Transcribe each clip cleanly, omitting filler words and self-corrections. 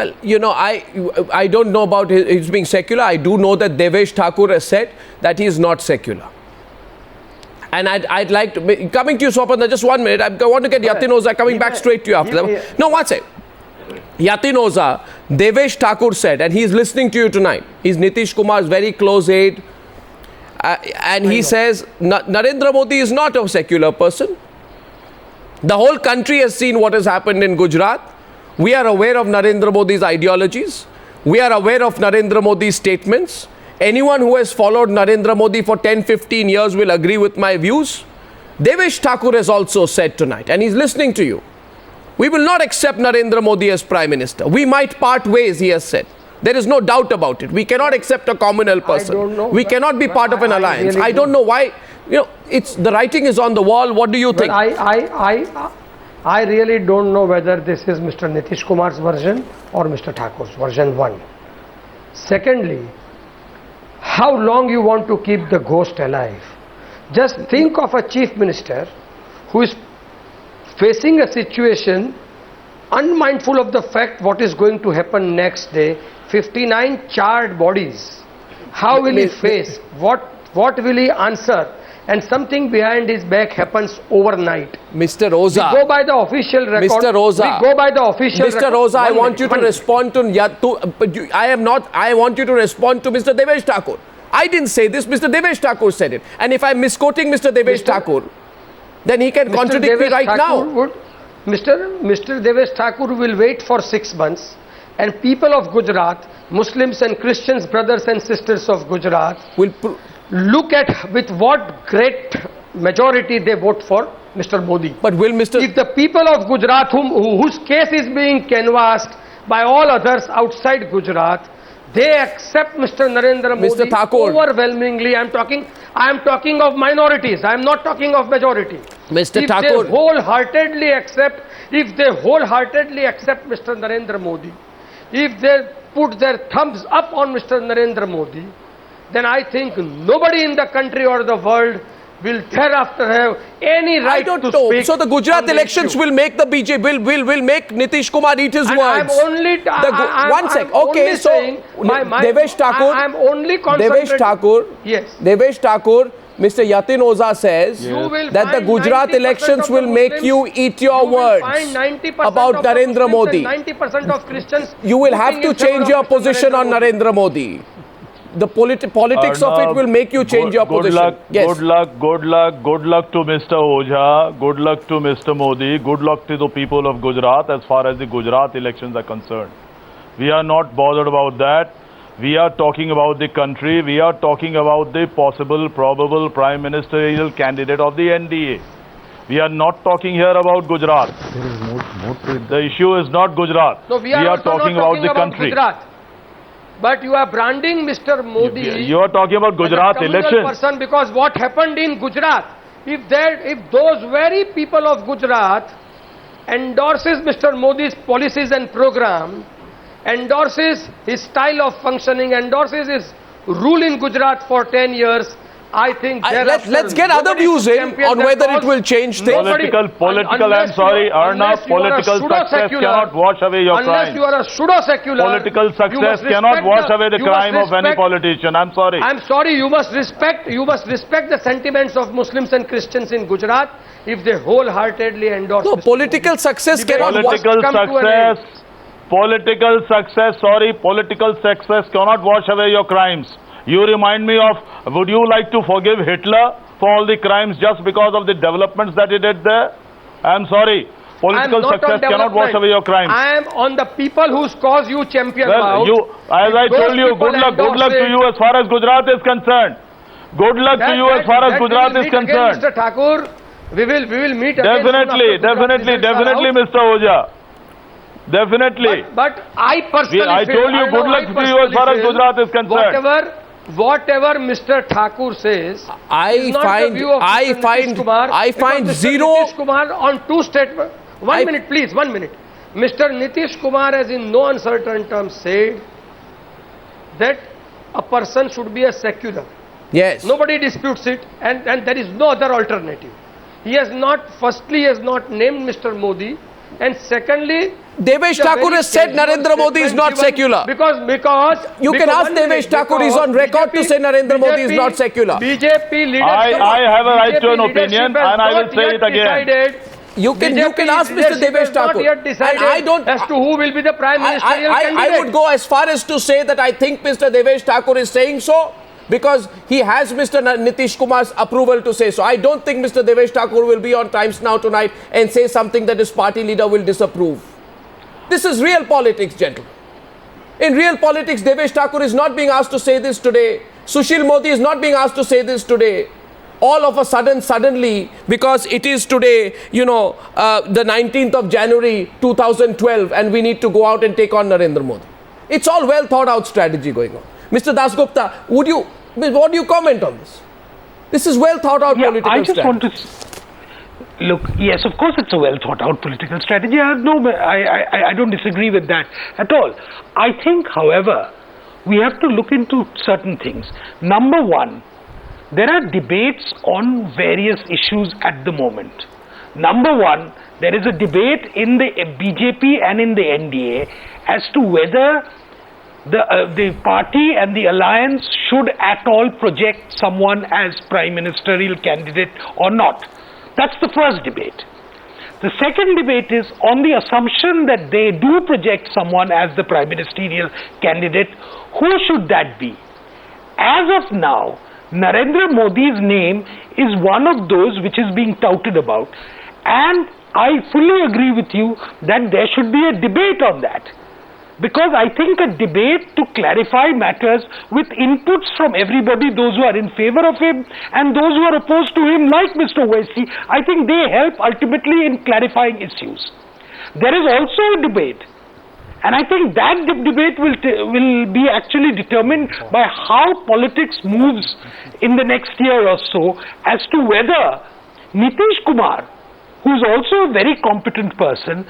Well, you know, I don't know about his being secular. I do know that Devesh Thakur has said that he is not secular. And I'd like to, coming to you, Swapanda, just 1 minute. I want to get Yatin Oza coming back straight to you after that. No, one second. Yatin Oza, Devesh Thakur said, and he's listening to you tonight. He's Nitish Kumar's very close aide. And he says, Narendra Modi is not a secular person. The whole country has seen what has happened in Gujarat. We are aware of Narendra Modi's ideologies. We are aware of Narendra Modi's statements. Anyone who has followed Narendra Modi for 10-15 years will agree with my views. Devesh Thakur has also said tonight, and he's listening to you, we will not accept Narendra Modi as Prime Minister. We might part ways, he has said. There is no doubt about it. We cannot accept a communal person. I don't know, we cannot be part of an alliance. I don't know why. You know, it's the writing is on the wall. What do you think? I really don't know whether this is Mr. Nitish Kumar's version or Mr. Thakur's version 1. Secondly, how long you want to keep the ghost alive? Just think of a chief minister who is facing a situation unmindful of the fact what is going to happen next day. 59 charred bodies. How will he face? What will he answer? And something behind his back happens overnight. Mr. Oza. We go by the official record. Mr. Oza. We go by the official record. Mr. Oza, I want you to respond to I want you to respond to Mr. Devesh Thakur. I didn't say this. Mr. Devesh Thakur said it. And if I'm misquoting Mr. Devesh Thakur, then he can contradict me right now. Mr. Devesh Thakur will wait for 6 months, and people of Gujarat, Muslims and Christians, brothers and sisters of Gujarat, will look at with what great majority they vote for Mr. Modi. But will Mr. If the people of Gujarat, whose case is being canvassed by all others outside Gujarat, they accept Mr. Narendra Modi overwhelmingly. I am talking of minorities. I am not talking of majority. Mr. If Thakur, they wholeheartedly accept Mr. Narendra Modi, if they put their thumbs up on Mr. Narendra Modi, then I think nobody in the country or the world will thereafter have any right to speak. So the Gujarat elections will make the BJP, will make Nitish Kumar eat his words. I'm only... Okay, so Devesh Thakur... I'm only concentrating... Devesh Thakur... Yes. Devesh Thakur, Mr. Yatin Oza says that the Gujarat elections will make you eat your words about Narendra Modi. 90% of Christians... You will have to change your position on Narendra Modi. The politics of it will make you change your position. Good luck to Mr. Oza, good luck to Mr. Modi, good luck to the people of Gujarat as far as the Gujarat elections are concerned. We are not bothered about that. We are talking about the country. We are talking about the possible, probable prime ministerial candidate of the NDA. We are not talking here about Gujarat. The issue is not Gujarat. No, we are talking about the country. Gujarat. But you are branding Mr. Modi. You are talking about Gujarat elections. Person, because what happened in Gujarat, if those very people of Gujarat endorses Mr. Modi's policies and program, endorses his style of functioning, endorses his rule in Gujarat for 10 years, I think let's get other views in on whether it will change things. I'm sorry, Arnav, political success cannot wash away your crime. Unless you are a pseudo-secular, political success cannot wash away the crime of any politician. I'm sorry. I'm sorry, you must respect the sentiments of Muslims and Christians in Gujarat if they wholeheartedly endorse. No, political success cannot Political success cannot wash away your crimes. You remind me of, would you like to forgive Hitler for all the crimes just because of the developments that he did there? I'm sorry. Political success cannot wash away your crimes. I am on the people whose cause you champion about. As I told you, good luck to you as far as Gujarat is concerned. Good luck to you as far as Gujarat is concerned. Mr. Thakur, we will meet again. Definitely, Mr. Oza. Definitely. But I personally I told you, good luck to you as far as Gujarat is concerned. Whatever Mr. Thakur says, I find zero. Nitish Kumar on two statements. 1 minute, please. 1 minute. Mr. Nitish Kumar has in no uncertain terms said that a person should be a secular. Yes. Nobody disputes it, and there is no other alternative. He has not, firstly, he has not named Mr. Modi, and secondly, Devesh the Thakur very has said casual Narendra Modi is statement not given secular. Because You can ask one minute, Devesh Thakur, he's on record to say Narendra Modi is not secular. BJP leadership. I have a right to an BJP opinion, leadership has and I will not say yet it again. decided- You can ask Mr. leadership Devesh has not Thakur. yet And decided I don't. as to who will be the prime ministerial I candidate. would go as far as to say that I think Mr. Devesh Thakur is saying so because he has Mr. Nitish Kumar's approval to say so. I don't think Mr. Devesh Thakur will be on Times Now tonight and say something that his party leader will disapprove. This is real politics, gentlemen. In real politics, Devesh Thakur is not being asked to say this today. Sushil Modi is not being asked to say this today. All of a sudden, suddenly, because it is today, the 19th of January 2012, and we need to go out and take on Narendra Modi. It's all well thought out strategy going on. Mr. Dasgupta, what do you comment on this? This is well thought out political I just strategy. want to look. Yes, of course, it's a well thought out political strategy. I don't disagree with that at all. I think, however, we have to look into certain things. Number one, there are debates on various issues at the moment. Number one, there is a debate in the BJP and in the NDA as to whether the party and the alliance should at all project someone as prime ministerial candidate or not. That's the first debate. The second debate is on the assumption that they do project someone as the prime ministerial candidate, who should that be? As of now, Narendra Modi's name is one of those which is being touted about, and I fully agree with you that there should be a debate on that, because I think a debate to clarify matters with inputs from everybody, those who are in favor of him and those who are opposed to him, like Mr. Owaisi, I think they help ultimately in clarifying issues. There is also a debate, and I think that debate will be actually determined by how politics moves in the next year or so, as to whether Nitish Kumar, who is also a very competent person,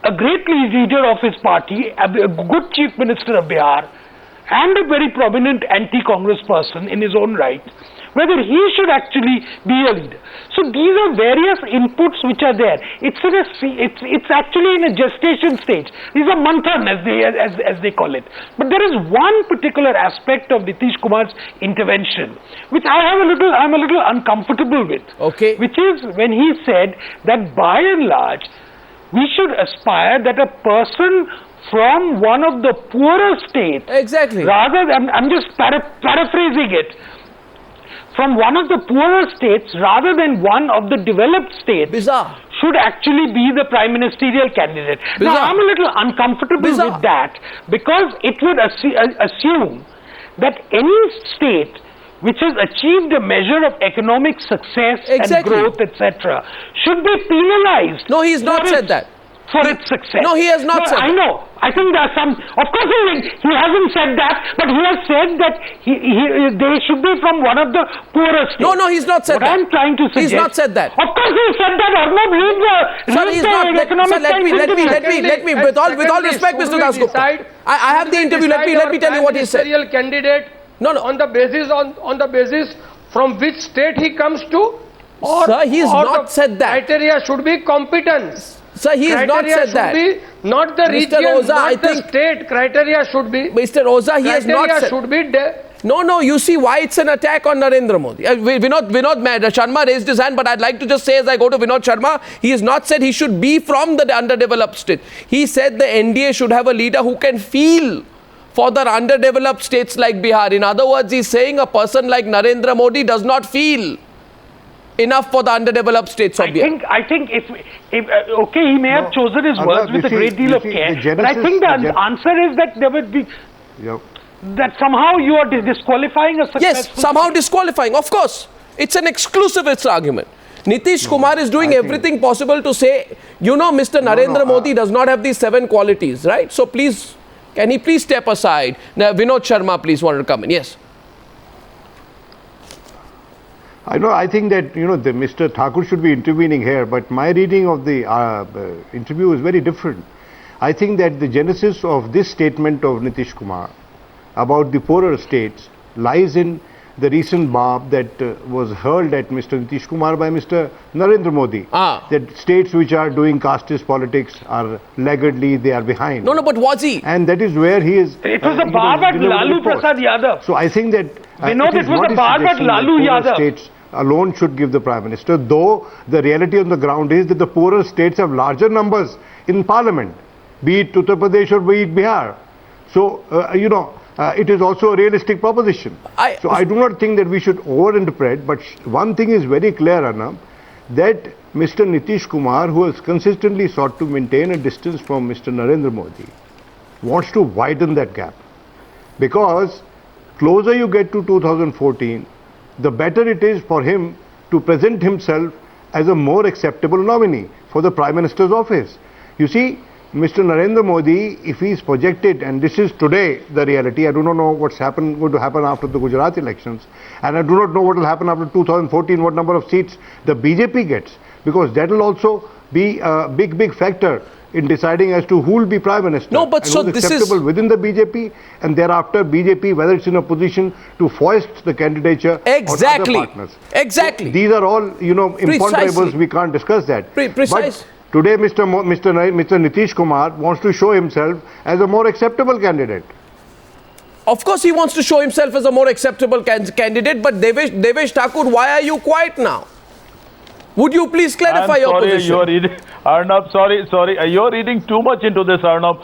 a great leader of his party, a good chief minister of Bihar, and a very prominent anti-Congress person in his own right, whether he should actually be a leader. So these are various inputs which are there. It's actually in a gestation stage. These are manthan, as they call it. But there is one particular aspect of Nitish Kumar's intervention which I'm a little uncomfortable with. Okay. Which is when he said that by and large we should aspire that a person from one of the poorer states, Exactly. rather than, I'm just paraphrasing it, from one of the poorer states rather than one of the developed states, Bizarre. should actually be the prime ministerial candidate. Bizarre. Now, I'm a little uncomfortable Bizarre. with that, because it would assume that any state which has achieved a measure of economic success Exactly. and growth, etc., should be penalized. No, he's not for said its- that. For its success. No, he has not said I that. know. I think there are some. Of course, he hasn't said that, but he has said that they should be from one of the poorest states. No, he's not said what that. I'm trying to suggest. He's not said that. Of course, he said that. Arnab, Sir, he's not. Let me. With all respect, Mr. Dasgupta, I have the interview. Let me tell you what he said. Ministerial candidate. No. On the basis from which state he comes to. Or, Sir, he's or not the said that. Criteria should be competence. Sir, he has not said that. Criteria should be not the Mr. region, Oza, not I the think- state. Criteria should be. Mr. Oza, he has not Criteria said. should be. No, you see why it's an attack on Narendra Modi. Vinod Sharma raised his hand, but I'd like to just say as I go to Vinod Sharma, he has not said he should be from the underdeveloped state. He said the NDA should have a leader who can feel for the underdeveloped states like Bihar. In other words, he's saying a person like Narendra Modi does not feel enough for the underdeveloped states of Bihar. I think if okay, he may have chosen his words with a great deal of care, but I think the answer is that there would be that somehow you are disqualifying a successful. Yes, somehow disqualifying. Of course, it's an exclusivist argument. Nitish Kumar is doing everything possible to say, Mr. Narendra Modi does not have these 7 qualities, right? So please, can he please step aside? Now, Vinod Sharma, please, wanted to come in. Yes. I think that the Mr. Thakur should be intervening here, but my reading of the interview is very different. I think that the genesis of this statement of Nitish Kumar about the poorer states lies in the recent barb that was hurled at Mr. Nitish Kumar by Mr. Narendra Modi. That states which are doing casteist politics are laggardly, they are behind. No, but was he? And that is where he is. It was a barb at Lalu Prasad Yadav. So I think that Vinod, it was a barb at Lalu Yadav. States alone should give the Prime Minister, though the reality on the ground is that the poorer states have larger numbers in parliament, be it Uttar Pradesh or be it Bihar. So, it is also a realistic proposition. So I do not think that we should overinterpret, but one thing is very clear, Arnab, that Mr. Nitish Kumar, who has consistently sought to maintain a distance from Mr. Narendra Modi, wants to widen that gap. Because closer you get to 2014, the better it is for him to present himself as a more acceptable nominee for the Prime Minister's office. You see, Mr. Narendra Modi, if he is projected, and this is today the reality, I do not know what's going to happen after the Gujarat elections, and I do not know what will happen after 2014, what number of seats the BJP gets, because that will also be a big factor in deciding as to who will be Prime Minister. No, but and so who's this acceptable is within the BJP, and thereafter BJP, whether it's in a position to foist the candidature exactly. or other partners. Exactly. So these are all, imponderables. We can't discuss that. Precise. But today, Mr. Nitish Kumar wants to show himself as a more acceptable candidate. Of course, he wants to show himself as a more acceptable candidate. But Devesh Thakur, why are you quiet now? Would you please clarify your position? You're reading, Arnab, sorry. You're reading too much into this, Arnab.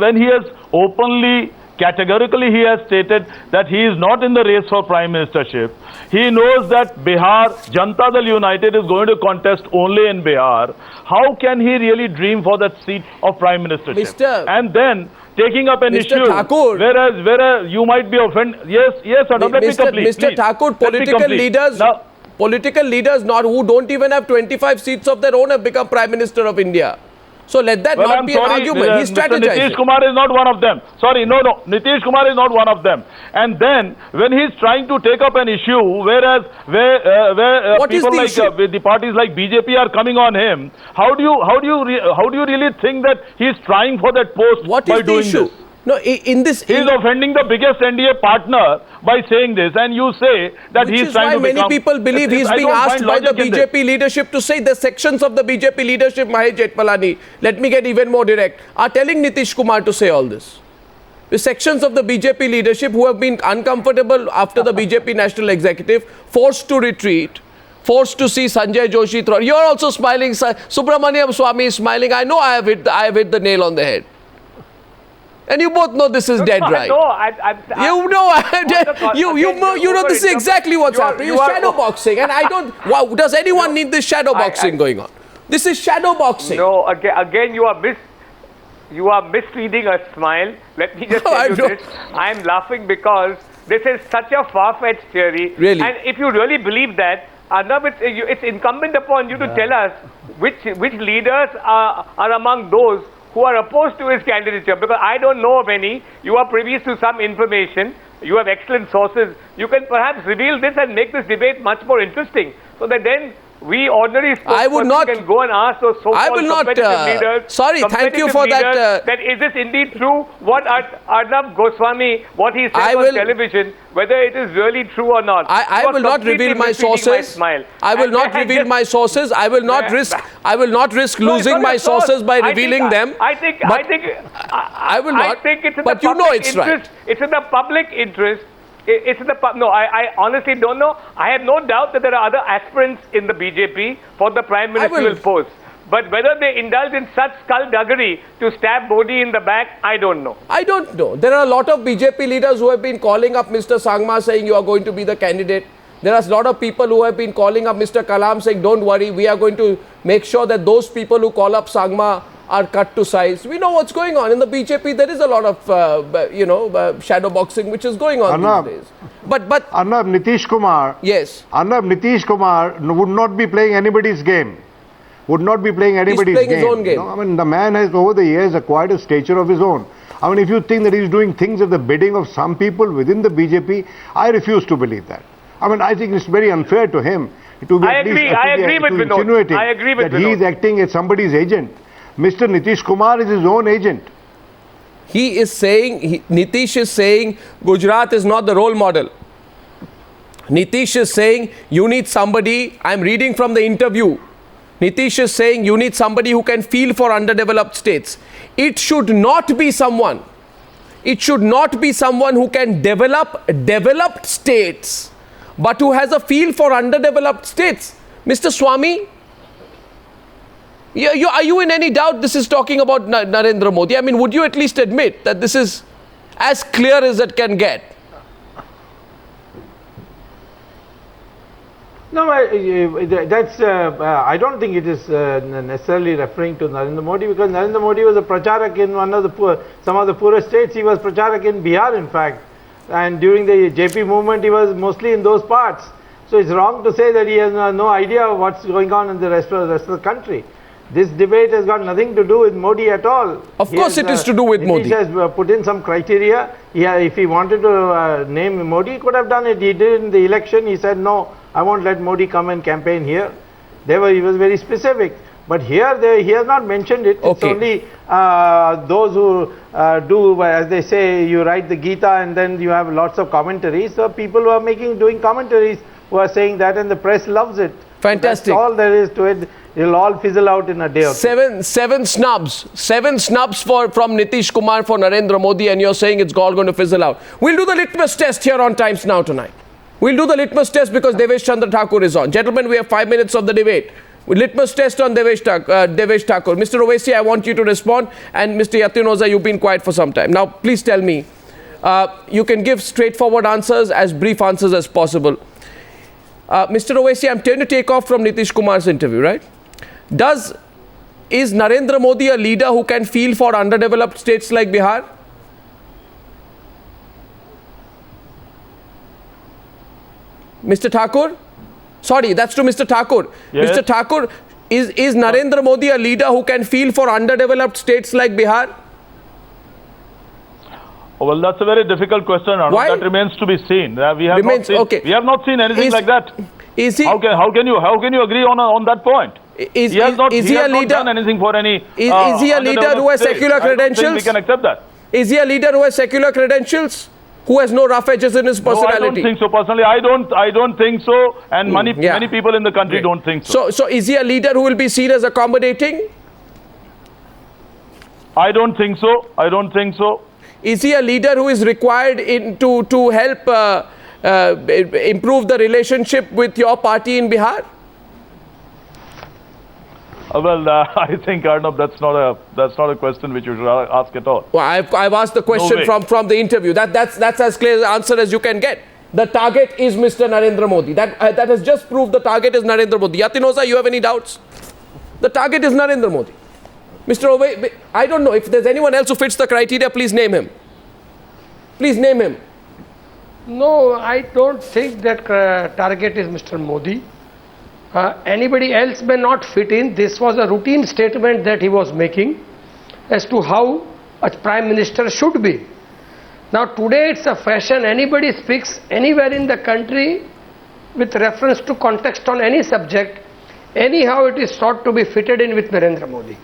When he has openly, categorically, he has stated that he is not in the race for Prime Ministership. He knows that Bihar, Janata Dal United is going to contest only in Bihar. How can he really dream for that seat of Prime Ministership? And then taking up an issue, Thakur, whereas you might be offended. Yes, Arnab, let me complete. Mr. Thakur, political leaders who don't even have 25 seats of their own have become Prime Minister of India. So let that not be an argument. He's strategizing. Nitish Kumar is not one of them. Sorry, no. Nitish Kumar is not one of them. And then when he's trying to take up an issue, where people like the parties like BJP are coming on him, how do you really think that he's trying for that post by doing this? No, in this... He is offending the biggest NDA partner by saying this, and you say that he is trying to become... Which is why many people believe he's being asked by the BJP leadership to say the sections of the BJP leadership, Mahesh Jetpalani, let me get even more direct, are telling Nitish Kumar to say all this. The sections of the BJP leadership who have been uncomfortable after the BJP National Executive, forced to retreat, forced to see Sanjay Joshi throw... You're also smiling, Subramaniam Swamy is smiling. I know I have hit the nail on the head. And you both know this is dead right. You know this is exactly what's happening. You're shadow boxing, and I don't. Wow, does anyone need this shadow boxing going on? This is shadow boxing. No, again you are misreading a smile. Let me just tell you this. I am laughing because this is such a far-fetched theory. Really? And if you really believe that, Arnab, it's incumbent upon you to tell us which leaders are among those who are opposed to his candidature, because I don't know of any. You are privy to some information. You have excellent sources. You can perhaps reveal this and make this debate much more interesting, so that then we ordinary spokespersons can go and ask those so-called competitive leaders. Sorry, thank you for that. That is this indeed true? What Arnab Goswami, what he said on television, whether it is really true or not. I will not reveal my sources. I will not reveal my sources. I will not risk losing my sources by revealing them. I think it's in the public interest. It's in the public interest. I honestly don't know. I have no doubt that there are other aspirants in the BJP for the Prime Ministerial post. But whether they indulge in such skullduggery to stab Modi in the back, I don't know. I don't know. There are a lot of BJP leaders who have been calling up Mr. Sangma saying you are going to be the candidate. There are a lot of people who have been calling up Mr. Kalam saying don't worry, we are going to make sure that those people who call up Sangma are cut to size. We know what's going on in the BJP. There is a lot of shadow boxing which is going on these days. But Arnab, Nitish Kumar. Yes. Arnab, Nitish Kumar would not be playing anybody's game. Would not be playing anybody's game. He's playing his own game. No, I mean, the man has over the years acquired a stature of his own. I mean, if you think that he's doing things at the bidding of some people within the BJP, I refuse to believe that. I mean, I think it's very unfair to him to be I agree with insinuating that he is acting as somebody's agent. Mr. Nitish Kumar is his own agent. Nitish is saying Gujarat is not the role model. Nitish is saying you need somebody, I'm reading from the interview. Nitish is saying you need somebody who can feel for underdeveloped states. It should not be someone. It should not be someone who can develop developed states, but who has a feel for underdeveloped states. Mr. Swami, are you in any doubt this is talking about Narendra Modi? I mean, would you at least admit that this is as clear as it can get? No, I don't think it is necessarily referring to Narendra Modi, because Narendra Modi was a pracharak in some of the poorest states. He was pracharak in Bihar, in fact, and during the JP movement he was mostly in those parts. So it's wrong to say that he has no idea of what's going on in the rest of the country. This debate has got nothing to do with Modi at all. Of course it is to do with Modi. He has put in some criteria. If he wanted to name Modi, he could have done it. He did in the election. He said, no, I won't let Modi come and campaign here. He was very specific. But here, he has not mentioned it. Okay. It's only those who do, as they say, you write the Gita and then you have lots of commentaries. So people who are doing commentaries who are saying that, and the press loves it. Fantastic. That's all there is to it. It'll all fizzle out in a day or two. Seven snubs from Nitish Kumar for Narendra Modi, and you're saying it's all going to fizzle out. We'll do the litmus test here on Times Now tonight. We'll do the litmus test because Devesh Chandra Thakur is on. Gentlemen, we have 5 minutes of the debate. Litmus test on Devesh Thakur. Mr. Owaisi, I want you to respond, and Mr. Yatinoza, you've been quiet for some time. Now, please tell me, you can give straightforward answers, as brief answers as possible. Mr. Owaisi, I'm trying to take off from Nitish Kumar's interview, right? Is Narendra Modi a leader who can feel for underdeveloped states like Bihar? Mr. Thakur? Sorry, that's to Mr. Thakur. Yes. Mr. Thakur, is Narendra Modi a leader who can feel for underdeveloped states like Bihar? Oh, well, that's a very difficult question. Arnav. Why? That remains to be seen. We have not seen anything Is- like that. Is he? How can you agree on that point? Is He has not done anything for any. Is he a leader who has secular I don't think credentials? we can accept that. Is he a leader who has secular credentials? Who has no rough edges in his No, I personality? don't think so. Personally, I don't think so. And many people in the country don't think so. So is he a leader who will be seen as accommodating? I don't think so. I don't think so. Is he a leader who is required to help improve the relationship with your party in Bihar? I think, Arnav, that's not a question which you should ask at all. Well, I've asked the question No way. from the interview. That's as clear an answer as you can get. The target is Mr. Narendra Modi. That has just proved the target is Narendra Modi. Yatinoza, you have any doubts? The target is Narendra Modi. Mr. Ovey, I don't know if there's anyone else who fits the criteria. Please name him. Please name him. No, I don't think that target is Mr. Modi. Anybody else may not fit in. This was a routine statement that he was making as to how a prime minister should be. Now today it's a fashion. Anybody speaks anywhere in the country with reference to context on any subject. Anyhow, it is thought to be fitted in with Narendra Modi.